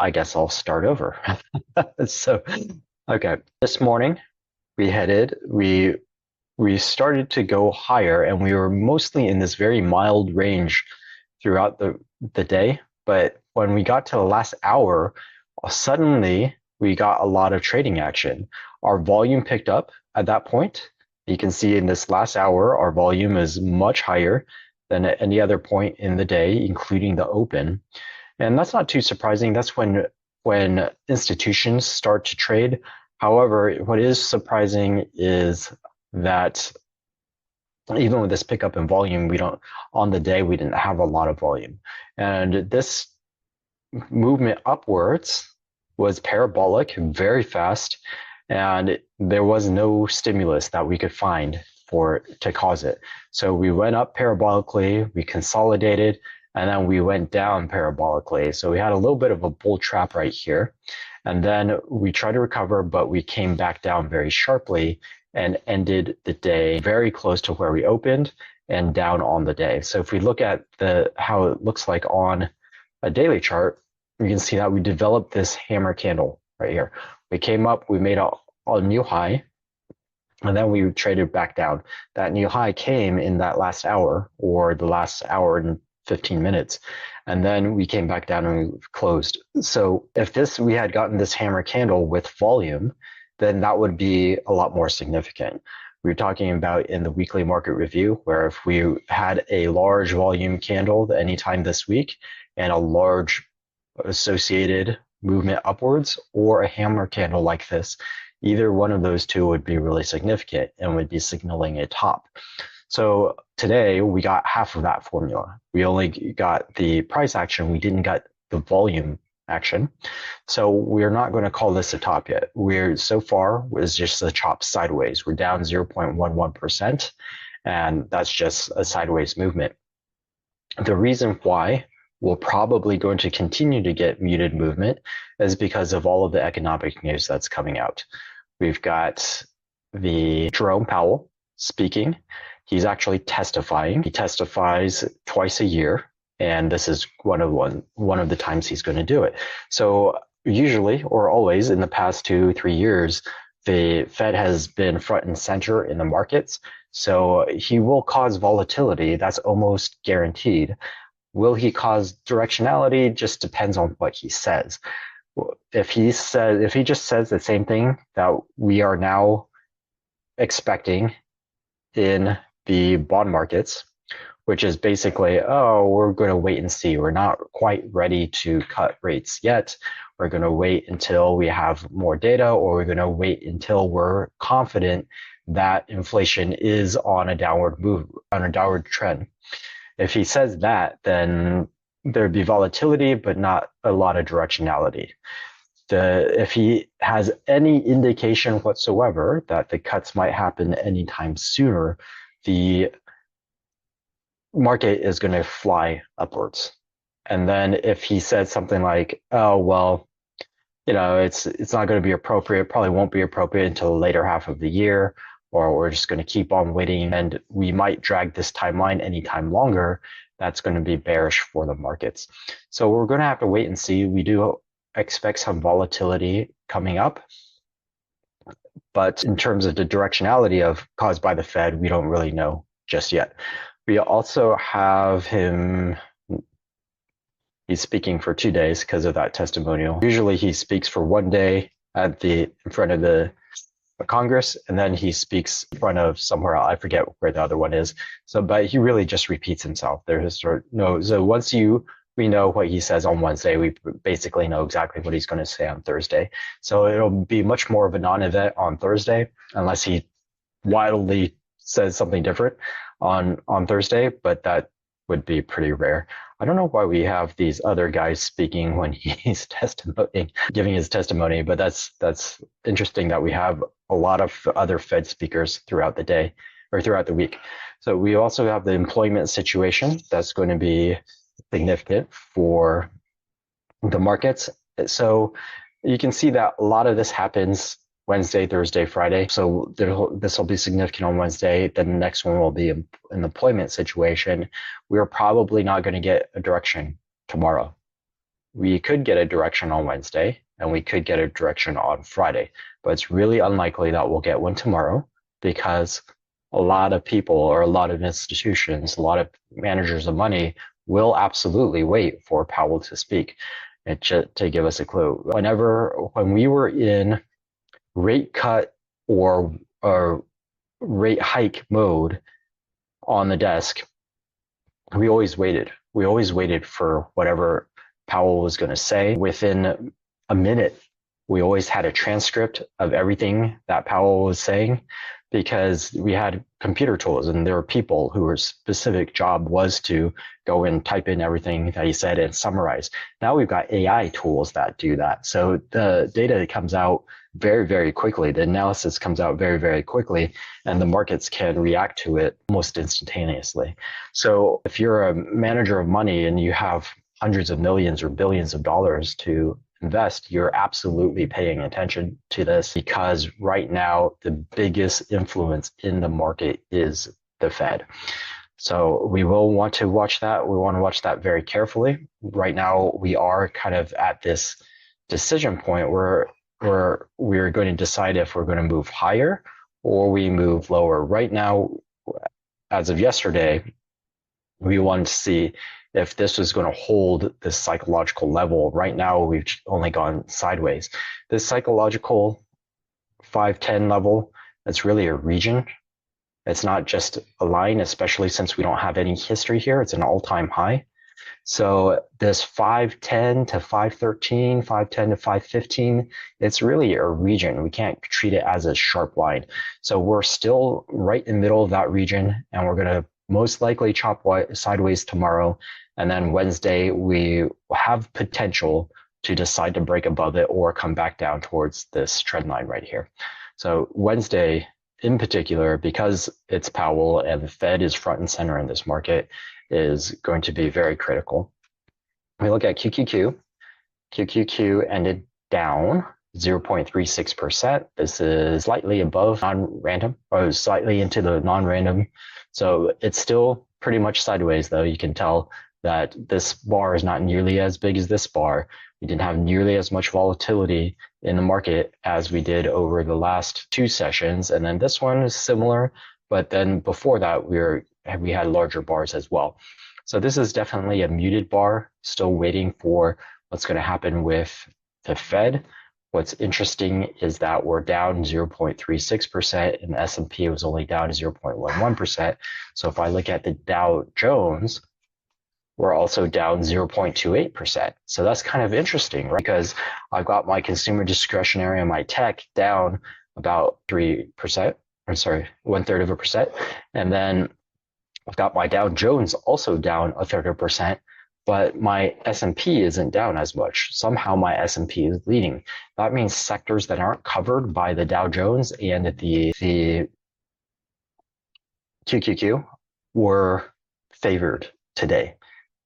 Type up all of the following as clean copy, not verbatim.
I guess I'll start over. So, okay, this morning we headed, we started to go higher, and we were mostly in this very mild range throughout the day. But when we got to the last hour, suddenly we got a lot of trading action. Our volume picked up at that point. You can see in this last hour, our volume is much higher than at any other point in the day, including the open. And that's not too surprising. That's when institutions start to trade. However, what is surprising is that even with this pickup in volume, we don't on the day we didn't have a lot of volume. And this movement upwards was parabolic, very fast, and there was no stimulus that we could find for to cause it. So we went up parabolically, we consolidated, and then we went down parabolically. So we had a little bit of a bull trap right here. And then we tried to recover, but we came back down very sharply and ended the day very close to where we opened and down on the day. So if we look at how it looks like on a daily chart, you can see that we developed this hammer candle right here. We came up, we made a new high, and then we traded back down. That new high came in that last hour, or the last hour and 15 minutes. And then we came back down and we closed. So if we had gotten this hammer candle with volume, then that would be a lot more significant. We were talking about in the weekly market review, where if we had a large volume candle anytime this week and a large associated movement upwards, or a hammer candle like this, either one of those two would be really significant and would be signaling a top. So today we got half of that formula. We only got the price action. We didn't get the volume action. So we're not going to call this a top yet. So far is just a chop sideways. We're down 0.11%, and that's just a sideways movement. The reason why we're probably going to continue to get muted movement is because of all of the economic news that's coming out. We've got the Jerome Powell speaking. He's actually testifying. He testifies twice a year, and this is one of the times he's going to do it. So usually, or always in the past 2-3 years, the Fed has been front and center in the markets. So he will cause volatility. That's almost guaranteed. Will he cause directionality? Just depends on what he says. If he just says the same thing that we are now expecting in the bond markets, which is basically, oh, we're going to wait and see. We're not quite ready to cut rates yet. We're going to wait until we have more data, or we're going to wait until we're confident that inflation is on a downward trend. If he says that, then there'd be volatility, but not a lot of directionality. If he has any indication whatsoever that the cuts might happen anytime sooner, the market is going to fly upwards. And then if he says something like, oh, well, it's not going to be appropriate, probably won't be appropriate until the later half of the year, or we're just going to keep on waiting and we might drag this timeline anytime longer, that's going to be bearish for the markets. So we're going to have to wait and see. We do expect some volatility coming up, but in terms of the directionality caused by the Fed, we don't really know just yet. We also have him, he's speaking for 2 days because of that testimonial. Usually he speaks for 1 day in front of the Congress, and then he speaks in front of somewhere else. I forget where the other one is. So, but he really just repeats himself. So once we know what he says on Wednesday, we basically know exactly what he's going to say on Thursday. So it'll be much more of a non-event on Thursday, unless he wildly says something different on Thursday, but that would be pretty rare. I don't know why we have these other guys speaking when he's giving his testimony, but that's interesting that we have a lot of other Fed speakers throughout the day or throughout the week. So we also have the employment situation that's going to be significant for the markets. So you can see that a lot of this happens Wednesday, Thursday, Friday. So this will be significant on Wednesday. Then the next one will be an employment situation. We're probably not going to get a direction tomorrow. we could get a direction on Wednesday and we could get a direction on Friday, but it's really unlikely that we'll get one tomorrow because a lot of people or a lot of institutions, a lot of managers of money will absolutely wait for Powell to speak and to give us a clue. When we were in rate cut or rate hike mode on the desk, we always waited. We always waited for whatever Powell was going to say. Within a minute, we always had a transcript of everything that Powell was saying because we had computer tools and there were people whose specific job was to go and type in everything that he said and summarize. Now we've got AI tools that do that. So the data comes out very, very quickly. The analysis comes out very, very quickly, and the markets can react to it almost instantaneously. So if you're a manager of money and you have hundreds of millions or billions of dollars to invest, you're absolutely paying attention to this because right now the biggest influence in the market is the Fed. So we will want to watch that. We want to watch that very carefully. Right now, we are kind of at this decision point where we're going to decide if we're going to move higher or we move lower. Right now, as of yesterday, we wanted to see if this was going to hold this psychological level. Right now, we've only gone sideways. This psychological 510 level, that's really a region. It's not just a line, especially since we don't have any history here. It's an all-time high. So this 510 to 513, 510 to 515, it's really a region. We can't treat it as a sharp line. So we're still right in the middle of that region, and we're going to most likely chop sideways tomorrow. And then Wednesday, we have potential to decide to break above it or come back down towards this trend line right here. So Wednesday, in particular, because it's Powell and the Fed is front and center in this market, is going to be very critical. We look at QQQ. QQQ ended down 0.36%. This is slightly above non-random, or slightly into the non-random. So it's still pretty much sideways, though. You can tell that this bar is not nearly as big as this bar. We didn't have nearly as much volatility in the market as we did over the last two sessions. And then this one is similar, but then before that, we had larger bars as well. So this is definitely a muted bar, still waiting for what's going to happen with the Fed. What's interesting is that we're down 0.36% and the S&P was only down 0.11%. So if I look at the Dow Jones, we're also down 0.28%. So that's kind of interesting, right? Because I've got my consumer discretionary and my tech down about 3%, or sorry, 1/3%. And then I've got my Dow Jones also down 1/3%, but my S&P isn't down as much. Somehow my S&P is leading. That means sectors that aren't covered by the Dow Jones and the QQQ were favored today.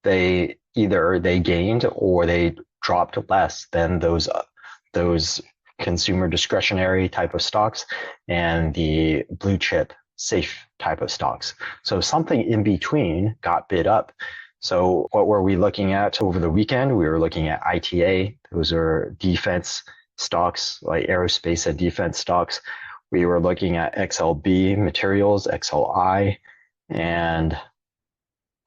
They gained or they dropped less than those consumer discretionary type of stocks and the blue chip safe type of stocks. So something in between got bid up. So what were we looking at over the weekend? We were looking at ITA. Those are defense stocks, like aerospace and defense stocks. We were looking at XLB materials, XLI, and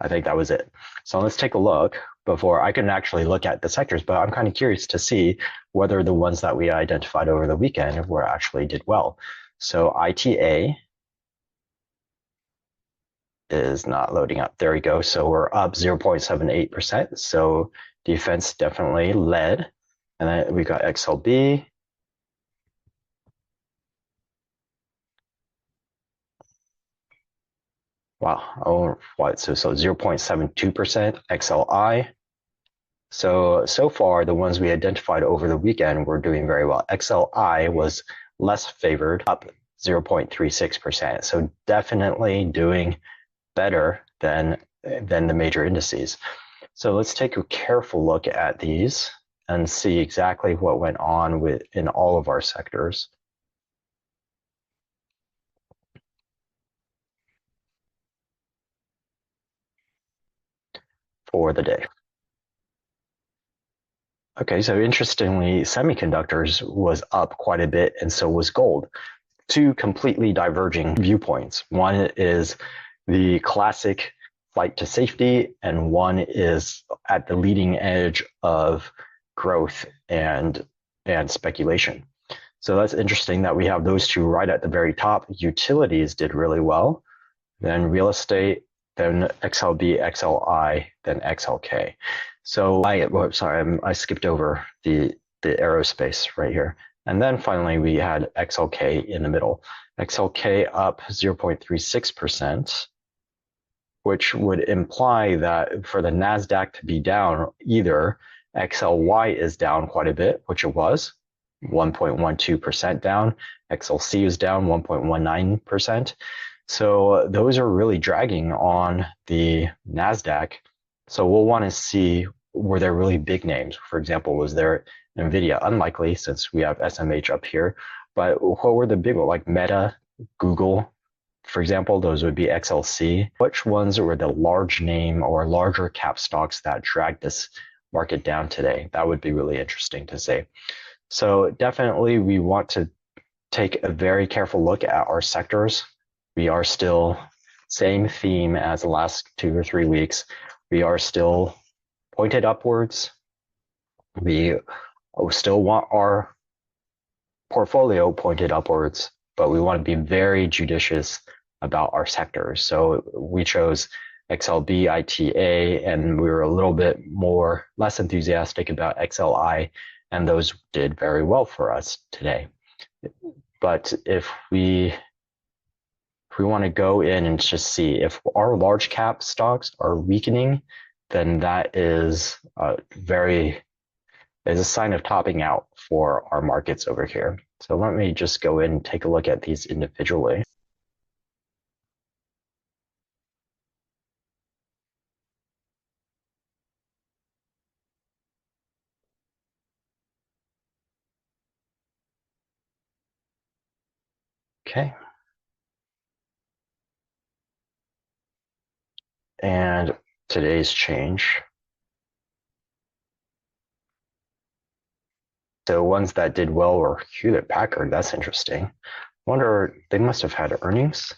I think that was it. So let's take a look before I can actually look at the sectors, but I'm kind of curious to see whether the ones that we identified over the weekend were actually did well. So ITA is not loading up. There we go. So we're up 0.78%. So defense definitely led. And then we got XLB. Wow. Oh, what? So 0.72%. XLI. So far, the ones we identified over the weekend were doing very well. XLI was less favored, up 0.36%. So definitely doing better than the major indices. So let's take a careful look at these and see exactly what went on in all of our sectors for the day. Okay, so interestingly, semiconductors was up quite a bit, and so was gold. Two completely diverging viewpoints. One is the classic flight to safety, and one is at the leading edge of growth and speculation. So that's interesting that we have those two right at the very top. Utilities did really well, then real estate, then XLB, XLI, then XLK. So I skipped over the aerospace right here. And then finally we had XLK in the middle. XLK up 0.36%, which would imply that for the NASDAQ to be down, either XLY is down quite a bit, which it was, 1.12% down. XLC is down 1.19%. So those are really dragging on the NASDAQ. So we'll want to see, were there really big names? For example, was there NVIDIA? Unlikely since we have SMH up here. But what were the big ones like Meta, Google, for example? Those would be XLC. Which ones were the large name or larger cap stocks that dragged this market down today? That would be really interesting to see. So definitely we want to take a very careful look at our sectors. We are still same theme as the last 2 or 3 weeks. We are still pointed upwards. We still want our portfolio pointed upwards, but we want to be very judicious about our sectors. So we chose XLB, ITA, and we were a little bit less enthusiastic about XLI, and those did very well for us today. But if we want to go in and just see if our large cap stocks are weakening, then that is a sign of topping out for our markets over here. So let me just go in and take a look at these individually. Okay. And today's change. So ones that did well were Hewlett Packard. That's interesting. Wonder, they must have had earnings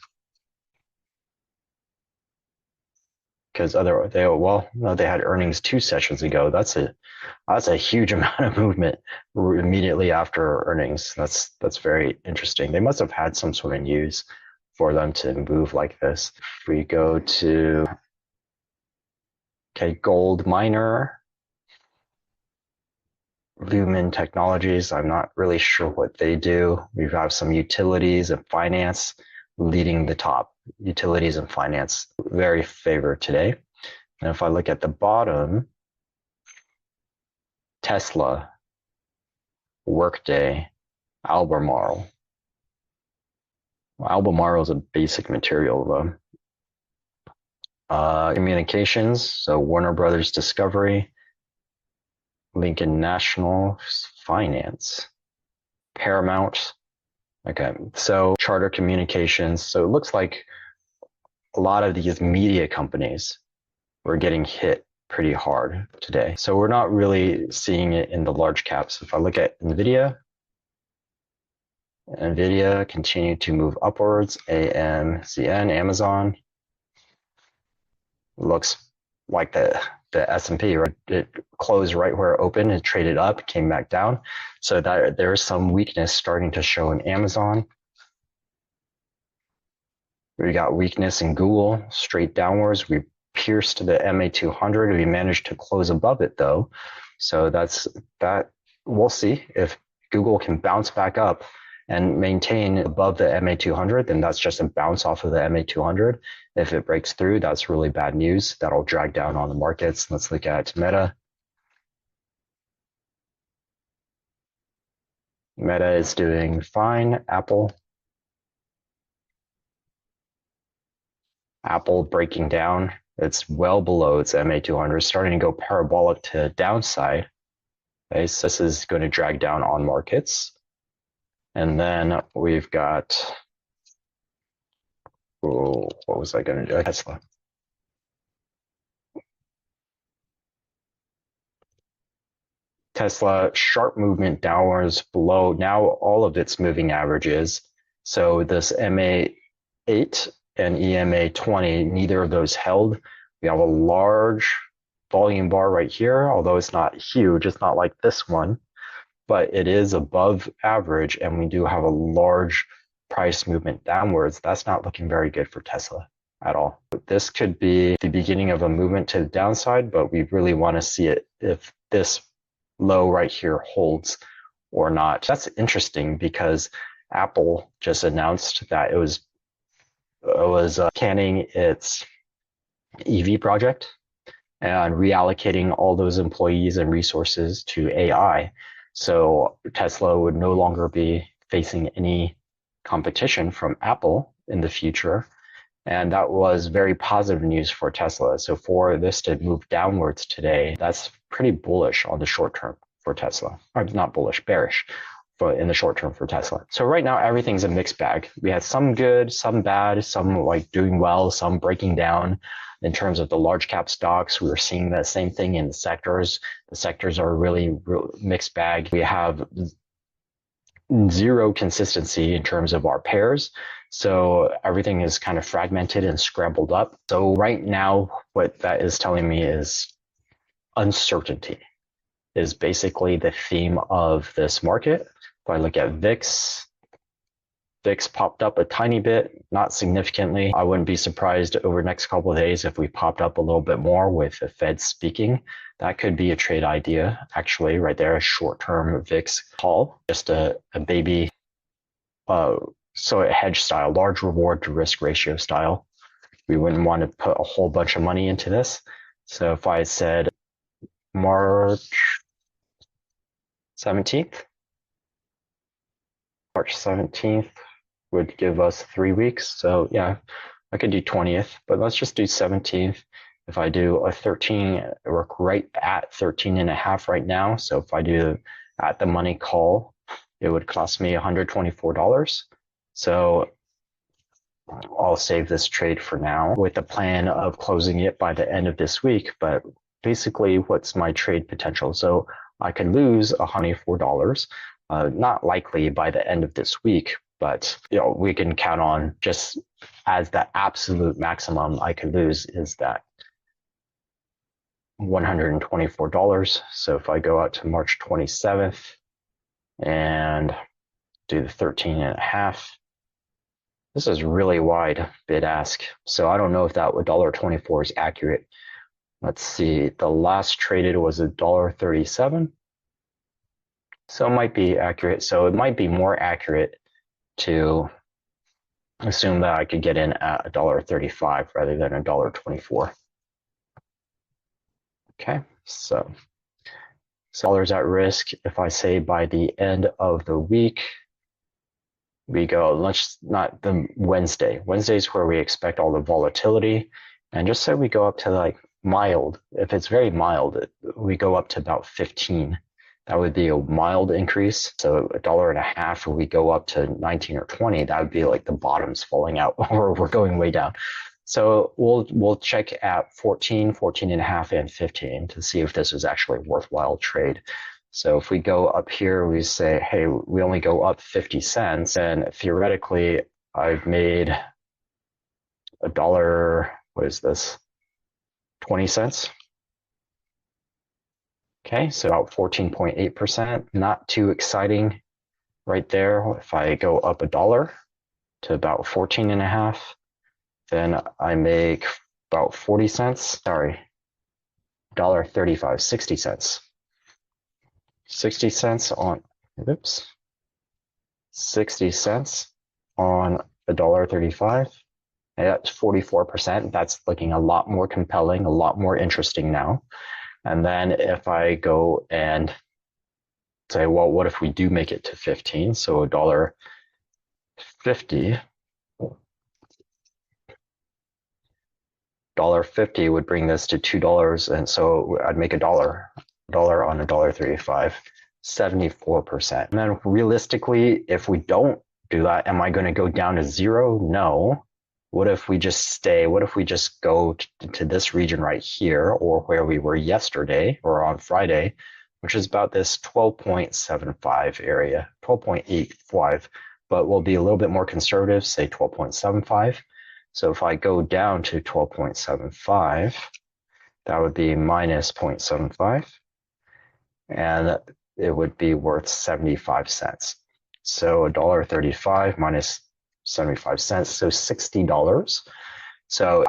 because they had earnings 2 sessions ago. That's a huge amount of movement immediately after earnings. That's very interesting. They must have had some sort of news for them to move like this. If we go to gold miner, Lumen Technologies, I'm not really sure what they do. We have some utilities and finance leading the top. Utilities and finance very favored today. And if I look at the bottom, Tesla, Workday, Albemarle. Albemarle is a basic material though. Communications, so Warner Brothers Discovery, Lincoln National Finance, Paramount. Okay, so Charter Communications. So it looks like a lot of these media companies were getting hit pretty hard today. So we're not really seeing it in the large caps. If I look at NVIDIA continued to move upwards. AMZN, Amazon, looks like the S&P, right? It closed right where it opened, it traded up, came back down. So that there's some weakness starting to show in Amazon. We got weakness in Google, straight downwards. We pierced the MA200. We managed to close above it though. So that we'll see if Google can bounce back up and maintain above the MA200, then that's just a bounce off of the MA200. If it breaks through, that's really bad news. That'll drag down on the markets. Let's look at Meta. Meta is doing fine. Apple breaking down. It's well below its MA200, starting to go parabolic to downside. Okay, so this is going to drag down on markets. And then we've got, what was I going to do? Tesla. Tesla, sharp movement downwards below now all of its moving averages. So this MA8 and EMA20, neither of those held. We have a large volume bar right here, although it's not huge. It's not like this one, but it is above average, and we do have a large price movement downwards. That's not looking very good for Tesla at all. This could be the beginning of a movement to the downside, but we really want to see it if this low right here holds or not. That's interesting because Apple just announced that it was canning its EV project and reallocating all those employees and resources to AI. So Tesla would no longer be facing any competition from Apple in the future. And that was very positive news for Tesla. So for this to move downwards today, that's pretty bullish on the short term for Tesla. Or not bullish, bearish in the short term for Tesla. So right now, everything's a mixed bag. We had some good, some bad, some like doing well, some breaking down. In terms of the large cap stocks, we were seeing the same thing in the sectors. The sectors are really mixed bag. We have zero consistency in terms of our pairs. So everything is kind of fragmented and scrambled up. So right now, what that is telling me is uncertainty is basically the theme of this market. If I look at VIX, VIX popped up a tiny bit, not significantly. I wouldn't be surprised over the next couple of days if we popped up a little bit more with the Fed speaking. That could be a trade idea, actually, right there, a short-term VIX call, just a baby, so a hedge style, large reward to risk ratio style. We wouldn't want to put a whole bunch of money into this. So if I said March 17th, March 17th would give us 3 weeks. So yeah, I could do 20th, but let's just do 17th. If I do a 13, we're right at 13 and a half right now. So if I do at the money call, it would cost me $124. So I'll save this trade for now with the plan of closing it by the end of this week. But basically, what's my trade potential? So I could lose $124. Not likely by the end of this week, but we can count on just as the absolute maximum I could lose is that $124. So if I go out to March 27th and do the 13 and a half, this is really wide bid ask. So I don't know if that $1.24 is accurate. Let's see, the last traded was $1.37. So it might be accurate. So it might be more accurate to assume that I could get in at $1.35 rather than $1.24. Okay, so dollars at risk. If I say by the end of the week, we go, let's not the Wednesday. Wednesday's where we expect all the volatility. And just say we go up to like mild. If it's very mild, we go up to about 15. That would be a mild increase. So $1.50, if we go up to 19 or 20, that would be like the bottom's falling out or we're going way down. So we'll check at 14, 14 and a half, and 15 to see if this is actually a worthwhile trade. So if we go up here, we say, hey, we only go up 50 cents, and theoretically, I've made $1, what is this, 20 cents? Okay, so about 14.8%, not too exciting right there. If I go up $1 to about 14 and a half, then I make about 40 cents, sorry, $1.35, 60 cents. 60 cents on, oops, 60 cents on $1.35. That's 44%. That's looking a lot more compelling, a lot more interesting now. And then if I go and say, well, what if we do make it to 15? So $1.50. $1.50 would bring this to $2, and so I'd make $1 on $1.35, 74%. And then realistically, if we don't do that, am I going to go down to zero? No. What if we just stay? What if we just go to this region right here, or where we were yesterday or on Friday, which is about this 12.75 area, 12.85, but we'll be a little bit more conservative, say 12.75. So if I go down to 12.75, that would be minus 0.75, and it would be worth 75 cents. So $1.35 minus 75 cents, so $60. So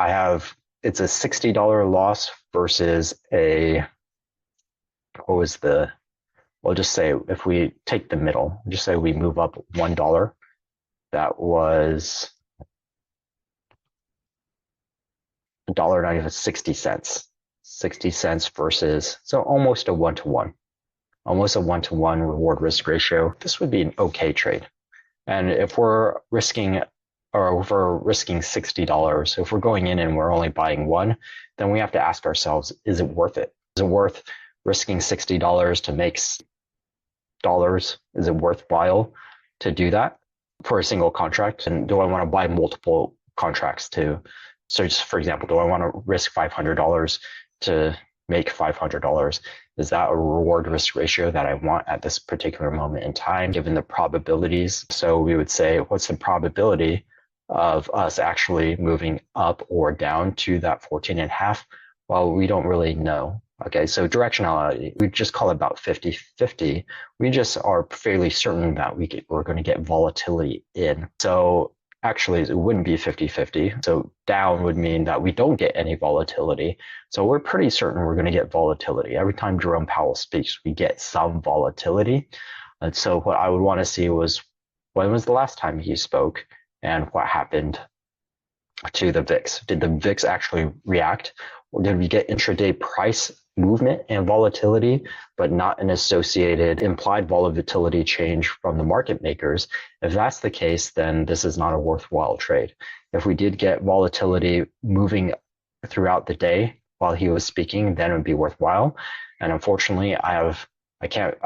it's a $60 loss versus we'll just say if we take the middle, just say we move up $1, that was $1.90, 60 cents. 60 cents versus, so almost a one-to-one reward risk ratio. This would be an okay trade. And if we're risking $60, if we're going in and we're only buying one, then we have to ask ourselves, is it worth it? Is it worth risking $60 to make dollars? Is it worthwhile to do that for a single contract? And do I want to buy multiple contracts too? So just for example, do I want to risk $500 to make $500? Is that a reward risk ratio that I want at this particular moment in time, given the probabilities? So we would say, what's the probability of us actually moving up or down to that 14.5? Well, we don't really know. Okay, so directionality, we just call it about 50-50. We just are fairly certain that we're going to get volatility in. So actually, it wouldn't be 50-50. So down would mean that we don't get any volatility. So we're pretty certain we're going to get volatility. Every time Jerome Powell speaks, we get some volatility. And so what I would want to see was, when was the last time he spoke and what happened to the VIX? Did the VIX actually react? Or did we get intraday price movement and volatility, but not an associated implied volatility change from the market makers? If that's the case, then this is not a worthwhile trade. If we did get volatility moving throughout the day while he was speaking, then it would be worthwhile. And unfortunately, I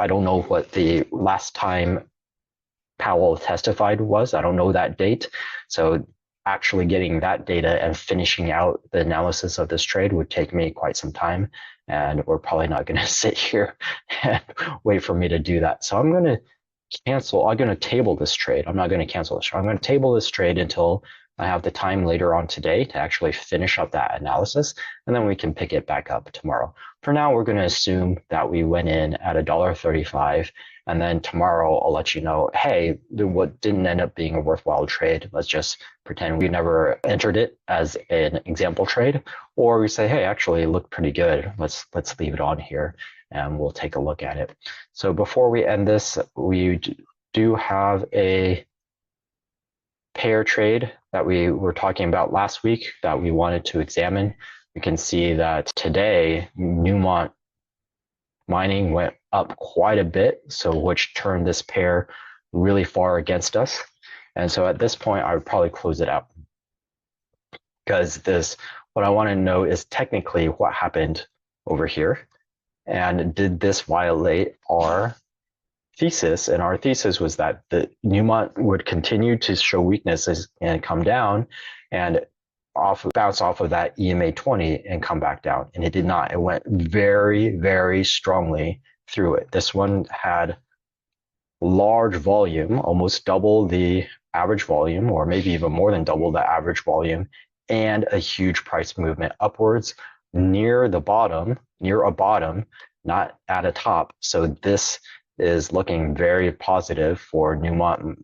don't know what the last time Powell testified was. I don't know that date. So actually getting that data and finishing out the analysis of this trade would take me quite some time. And we're probably not going to sit here and wait for me to do that. So I'm going to table this trade. I'm not going to cancel this trade. I'm going to table this trade until I have the time later on today to actually finish up that analysis, and then we can pick it back up tomorrow. For now, we're going to assume that we went in at $1.35, and then tomorrow I'll let you know, hey, what didn't end up being a worthwhile trade. Let's just pretend we never entered it as an example trade, or we say, hey, actually it looked pretty good. Let's leave it on here and we'll take a look at it. So before we end this, we do have a pair trade that we were talking about last week that we wanted to examine. We can see that today Newmont mining went up quite a bit, so which turned this pair really far against us. And so at this point, I would probably close it out, because what I want to know is technically what happened over here, and did this violate our thesis? And our thesis was that the Newmont would continue to show weaknesses and come down and bounce off of that EMA 20 and come back down. And it did not. It went very, very strongly through it. This one had large volume, almost double the average volume, or maybe even more than double the average volume, and a huge price movement upwards near a bottom, not at a top. So this is looking very positive for Newmont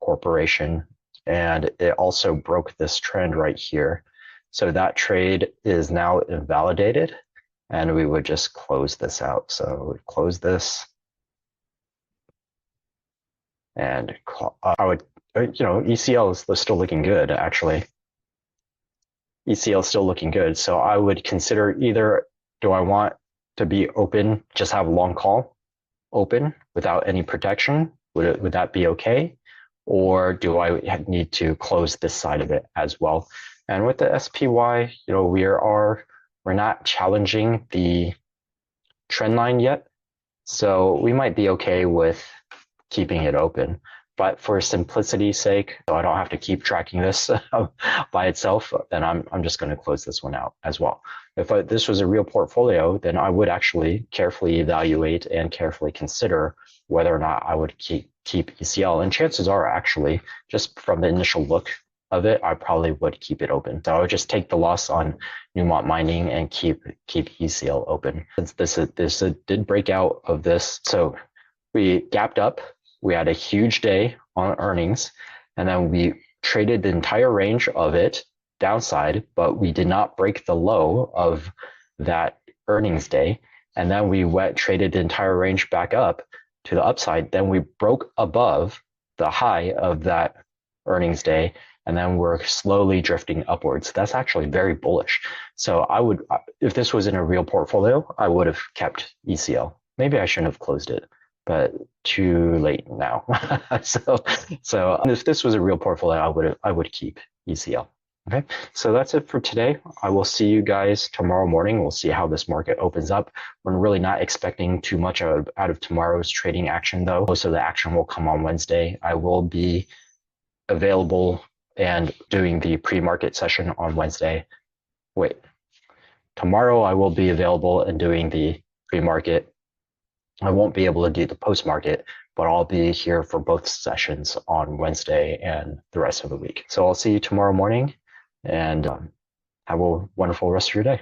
Corporation, and it also broke this trend right here. So that trade is now invalidated, and we would just close this out. So we close this, and I would, ECL is still looking good, actually. ECL is still looking good. So I would consider either, do I want to be open, just have a long call open without any protection? Would that be okay? Or do I need to close this side of it as well? And with the SPY, we're not challenging the trend line yet, so we might be okay with keeping it open. but for simplicity's sake, so I don't have to keep tracking this by itself, then I'm just going to close this one out as well. If this was a real portfolio, then I would actually carefully evaluate and carefully consider whether or not I would keep ECL. And chances are, actually, just from the initial look of it, I probably would keep it open. So I would just take the loss on Newmont Mining and keep ECL open. Since this did break out of this, so we gapped up. We had a huge day on earnings, and then we traded the entire range of it downside, but we did not break the low of that earnings day. And then we traded the entire range back up to the upside. Then we broke above the high of that earnings day, and then we're slowly drifting upwards. That's actually very bullish. So I would, if this was in a real portfolio, I would have kept ECL. Maybe I shouldn't have closed it, but too late now. so if this was a real portfolio, I would keep ECL. Okay, so that's it for today. I will see you guys tomorrow morning. We'll see how this market opens up. We're really not expecting too much out of tomorrow's trading action, though. Most of the action will come on Wednesday. I will be available and doing the pre-market session on Wednesday. Wait, tomorrow I will be available and doing the pre-market. I won't be able to do the post-market, but I'll be here for both sessions on Wednesday and the rest of the week. So I'll see you tomorrow morning, and have a wonderful rest of your day.